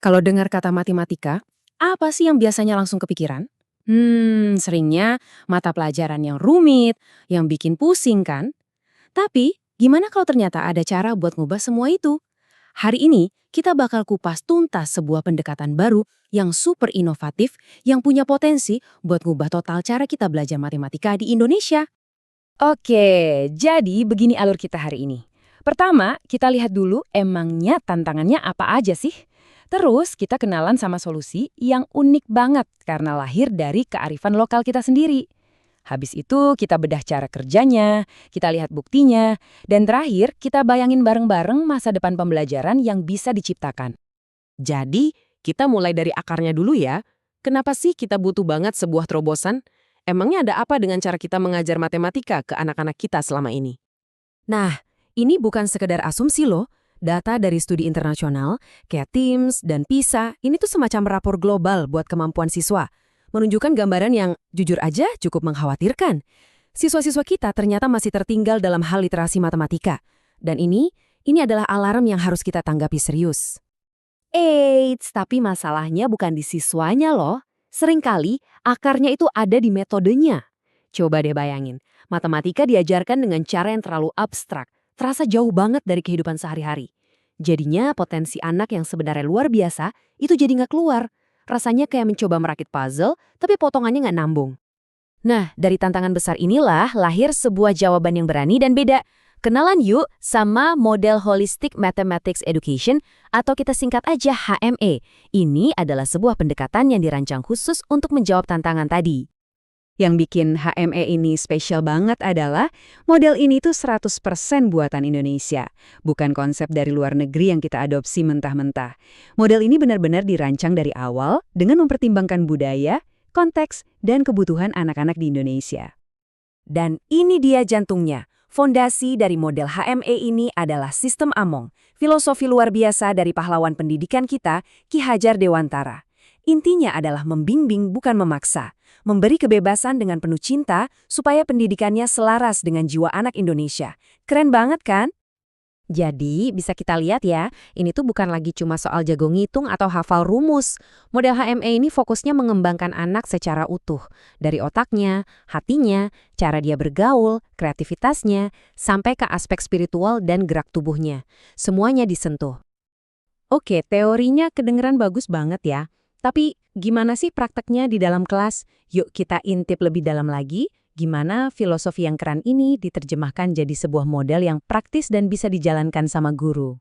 Kalau dengar kata matematika, apa sih yang biasanya langsung kepikiran? Seringnya mata pelajaran yang rumit, yang bikin pusing kan? Tapi, gimana kalau ternyata ada cara buat ngubah semua itu? Hari ini, kita bakal kupas tuntas sebuah pendekatan baru yang super inovatif, yang punya potensi buat ngubah total cara kita belajar matematika di Indonesia. Oke, jadi begini alur kita hari ini. Pertama, kita lihat dulu emangnya tantangannya apa aja sih? Terus kita kenalan sama solusi yang unik banget karena lahir dari kearifan lokal kita sendiri. Habis itu kita bedah cara kerjanya, kita lihat buktinya, dan terakhir kita bayangin bareng-bareng masa depan pembelajaran yang bisa diciptakan. Jadi, kita mulai dari akarnya dulu ya. Kenapa sih kita butuh banget sebuah terobosan? Emangnya ada apa dengan cara kita mengajar matematika ke anak-anak kita selama ini? Nah, ini bukan sekedar asumsi loh. Data dari studi internasional, kayak TIMSS dan PISA, ini tuh semacam rapor global buat kemampuan siswa. Menunjukkan gambaran yang jujur aja cukup mengkhawatirkan. Siswa-siswa kita ternyata masih tertinggal dalam hal literasi matematika. Dan ini adalah alarm yang harus kita tanggapi serius. Eits, tapi masalahnya bukan di siswanya loh. Seringkali akarnya itu ada di metodenya. Coba deh bayangin, matematika diajarkan dengan cara yang terlalu abstrak, terasa jauh banget dari kehidupan sehari-hari. Jadinya potensi anak yang sebenarnya luar biasa itu jadi nggak keluar. Rasanya kayak mencoba merakit puzzle, tapi potongannya nggak nambung. Nah, dari tantangan besar inilah lahir sebuah jawaban yang berani dan beda. Kenalan yuk sama model Holistic Mathematics Education atau kita singkat aja HME. Ini adalah sebuah pendekatan yang dirancang khusus untuk menjawab tantangan tadi. Yang bikin HME ini spesial banget adalah model ini tuh 100% buatan Indonesia. Bukan konsep dari luar negeri yang kita adopsi mentah-mentah. Model ini benar-benar dirancang dari awal dengan mempertimbangkan budaya, konteks, dan kebutuhan anak-anak di Indonesia. Dan ini dia jantungnya. Fondasi dari model HME ini adalah sistem Among, filosofi luar biasa dari pahlawan pendidikan kita, Ki Hajar Dewantara. Intinya adalah membimbing bukan memaksa, memberi kebebasan dengan penuh cinta supaya pendidikannya selaras dengan jiwa anak Indonesia. Keren banget kan? Jadi bisa kita lihat ya, ini tuh bukan lagi cuma soal jago ngitung atau hafal rumus. Model HME ini fokusnya mengembangkan anak secara utuh. Dari otaknya, hatinya, cara dia bergaul, kreativitasnya, sampai ke aspek spiritual dan gerak tubuhnya. Semuanya disentuh. Oke, teorinya kedengeran bagus banget ya. Tapi gimana sih prakteknya di dalam kelas? Yuk kita intip lebih dalam lagi. Gimana filosofi yang keren ini diterjemahkan jadi sebuah model yang praktis dan bisa dijalankan sama guru.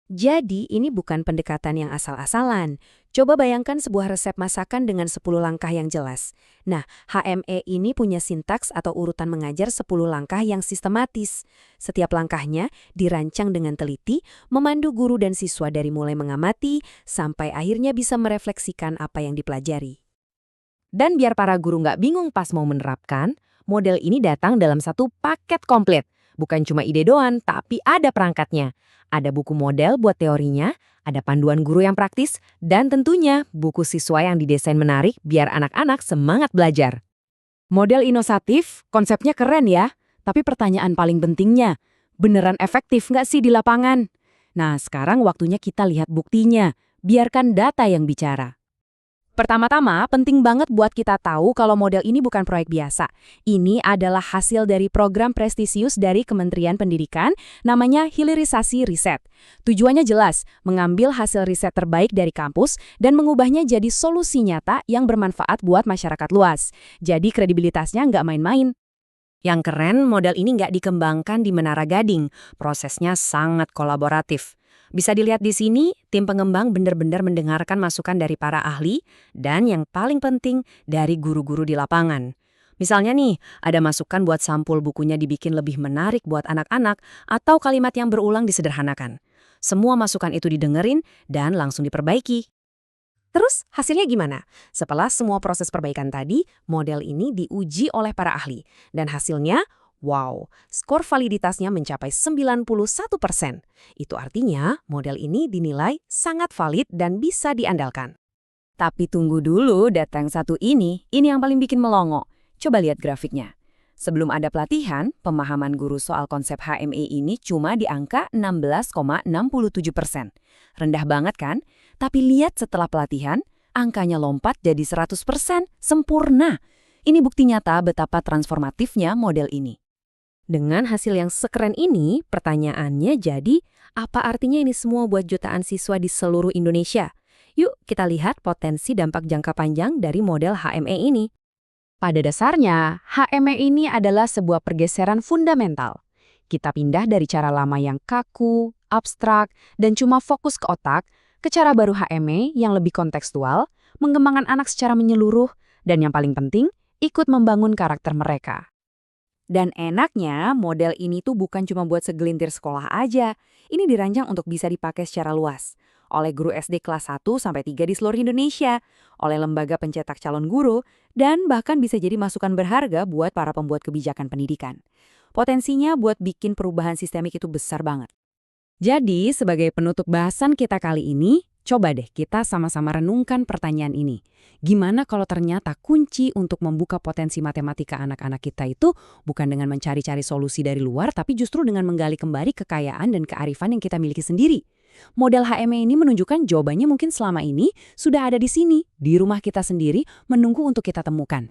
Jadi ini bukan pendekatan yang asal-asalan. Coba bayangkan sebuah resep masakan dengan 10 langkah yang jelas. Nah, HME ini punya sintaks atau urutan mengajar 10 langkah yang sistematis. Setiap langkahnya dirancang dengan teliti, memandu guru dan siswa dari mulai mengamati sampai akhirnya bisa merefleksikan apa yang dipelajari. Dan biar para guru nggak bingung pas mau menerapkan, model ini datang dalam satu paket komplit. Bukan cuma ide doang, tapi ada perangkatnya. Ada buku model buat teorinya, ada panduan guru yang praktis, dan tentunya buku siswa yang didesain menarik biar anak-anak semangat belajar. Model inovatif, konsepnya keren ya. Tapi pertanyaan paling pentingnya, beneran efektif nggak sih di lapangan? Nah, sekarang waktunya kita lihat buktinya. Biarkan data yang bicara. Pertama-tama, penting banget buat kita tahu kalau model ini bukan proyek biasa. Ini adalah hasil dari program prestisius dari Kementerian Pendidikan, namanya Hilirisasi Riset. Tujuannya jelas, mengambil hasil riset terbaik dari kampus dan mengubahnya jadi solusi nyata yang bermanfaat buat masyarakat luas. Jadi kredibilitasnya nggak main-main. Yang keren, model ini nggak dikembangkan di Menara Gading. Prosesnya sangat kolaboratif. Bisa dilihat di sini, tim pengembang benar-benar mendengarkan masukan dari para ahli dan yang paling penting dari guru-guru di lapangan. Misalnya nih, ada masukan buat sampul bukunya dibikin lebih menarik buat anak-anak atau kalimat yang berulang disederhanakan. Semua masukan itu didengerin dan langsung diperbaiki. Terus hasilnya gimana? Setelah semua proses perbaikan tadi, model ini diuji oleh para ahli. Dan hasilnya, wow, skor validitasnya mencapai 91%. Itu artinya model ini dinilai sangat valid dan bisa diandalkan. Tapi tunggu dulu, data yang satu ini yang paling bikin melongo. Coba lihat grafiknya. Sebelum ada pelatihan, pemahaman guru soal konsep HME ini cuma di angka 16,67%. Rendah banget kan? Tapi lihat setelah pelatihan, angkanya lompat jadi 100%, sempurna. Ini bukti nyata betapa transformatifnya model ini. Dengan hasil yang sekeren ini, pertanyaannya jadi, apa artinya ini semua buat jutaan siswa di seluruh Indonesia? Yuk kita lihat potensi dampak jangka panjang dari model HME ini. Pada dasarnya, HME ini adalah sebuah pergeseran fundamental. Kita pindah dari cara lama yang kaku, abstrak, dan cuma fokus ke otak, ke cara baru HME yang lebih kontekstual, mengembangkan anak secara menyeluruh, dan yang paling penting, ikut membangun karakter mereka. Dan enaknya, model ini tuh bukan cuma buat segelintir sekolah aja. Ini dirancang untuk bisa dipakai secara luas. Oleh guru SD kelas 1 sampai 3 di seluruh Indonesia, oleh lembaga pencetak calon guru, dan bahkan bisa jadi masukan berharga buat para pembuat kebijakan pendidikan. Potensinya buat bikin perubahan sistemik itu besar banget. Jadi, sebagai penutup bahasan kita kali ini, coba deh kita sama-sama renungkan pertanyaan ini. Gimana kalau ternyata kunci untuk membuka potensi matematika anak-anak kita itu bukan dengan mencari-cari solusi dari luar, tapi justru dengan menggali kembali kekayaan dan kearifan yang kita miliki sendiri? Model HME ini menunjukkan jawabannya mungkin selama ini sudah ada di sini, di rumah kita sendiri, menunggu untuk kita temukan.